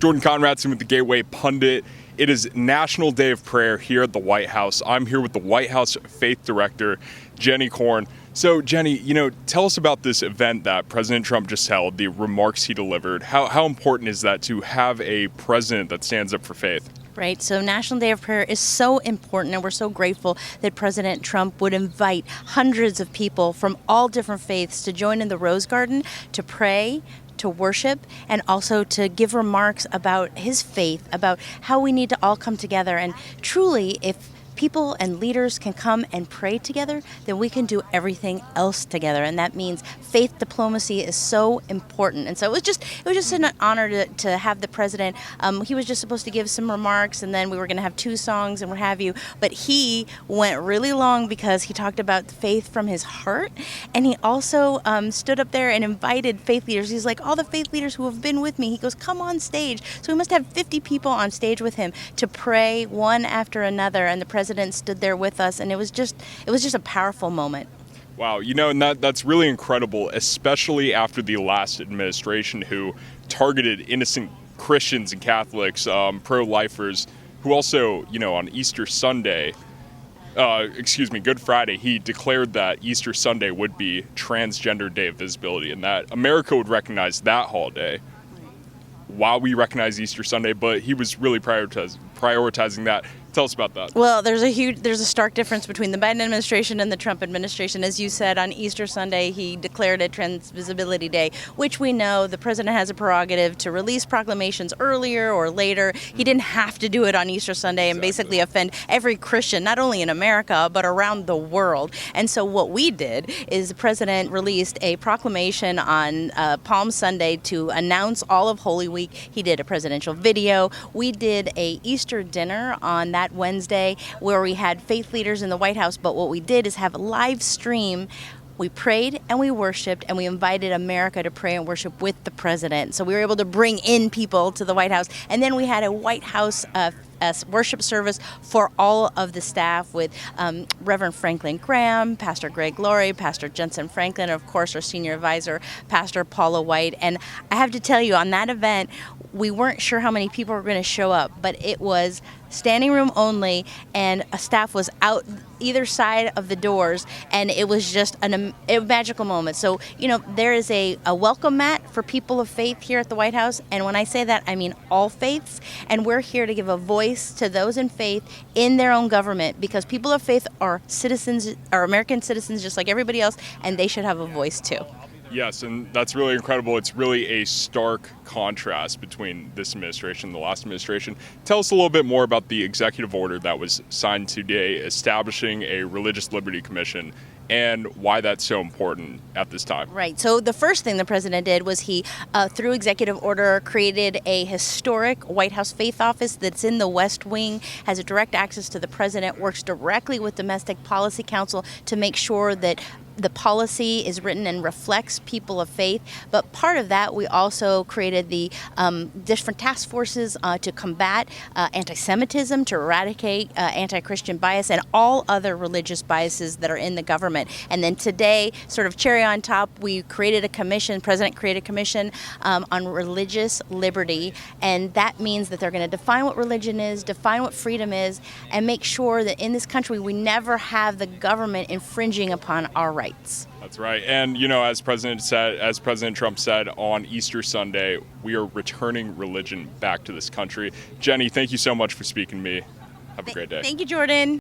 Jordan Conradson with the Gateway Pundit. It is National Day of Prayer here at the White House. I'm here with the White House Faith Director, Jenny Korn. So, Jenny, tell us about this event that President Trump just held, the remarks he delivered. How important is that to have a president that stands up for faith? Right. So National Day of Prayer is so important, and we're so grateful that President Trump would invite hundreds of people from all different faiths to join in the Rose Garden to pray, to worship, and also to give remarks about his faith, about how we need to all come together. And truly, if people and leaders can come and pray together, then we can do everything else together. And that means faith diplomacy is so important. And so it was just an honor to have the president. He was just supposed to give some remarks, and then we were going to have 2 songs and what have you. But he went really long because he talked about faith from his heart. And he also stood up there and invited faith leaders. He's like, all the faith leaders who have been with me, he goes, come on stage. So we must have 50 people on stage with him to pray one after another. And the president stood there with us, and it was just a powerful moment. Wow, and that's really incredible, especially after the last administration who targeted innocent Christians and Catholics, pro-lifers, who also, on Easter Sunday, Good Friday, he declared that Easter Sunday would be Transgender Day of Visibility, and that America would recognize that holiday while we recognize Easter Sunday, but he was really prioritizing that. Tell us about that. Well, there's a stark difference between the Biden administration and the Trump administration. As you said, on Easter Sunday, he declared it Trans Visibility Day, which we know the president has a prerogative to release proclamations earlier or later. He didn't have to do it on Easter Sunday and basically offend every Christian, not only in America, but around the world. And so what we did is the president released a proclamation on Palm Sunday to announce all of Holy Week. He did a presidential video. We did a Easter dinner on that Wednesday where we had faith leaders in the White House, but what we did is have a live stream. We prayed and we worshiped, and we invited America to pray and worship with the president. So we were able to bring in people to the White House, and then we had a White House worship service for all of the staff with Reverend Franklin Graham, Pastor Greg Laurie, Pastor Jensen Franklin, and of course our senior advisor, Pastor Paula White. And I have to tell you, on that event, we weren't sure how many people were going to show up, but it was standing room only, and a staff was out either side of the doors, and it was just a magical moment. So, there is a welcome mat for people of faith here at the White House, and when I say that, I mean all faiths, and we're here to give a voice to those in faith in their own government, because people of faith are citizens, are American citizens just like everybody else, and they should have a voice too. Yes, and that's really incredible. It's really a stark contrast between this administration and the last administration. Tell us a little bit more about the executive order that was signed today establishing a Religious Liberty Commission and why that's so important at this time. Right. So the first thing the president did was he, through executive order, created a historic White House faith office that's in the West Wing, has a direct access to the president, works directly with Domestic Policy Council to make sure that the policy is written and reflects people of faith. But part of that, we also created the different task forces to combat anti-Semitism, to eradicate anti-Christian bias and all other religious biases that are in the government. And then today, sort of cherry on top, we created a commission, President created a commission on religious liberty. And that means that they're going to define what religion is, define what freedom is, and make sure that in this country we never have the government infringing upon our rights. That's right. And, as President Trump said on Easter Sunday, we are returning religion back to this country. Jenny, thank you so much for speaking to me. Have a great day. Thank you, Jordan.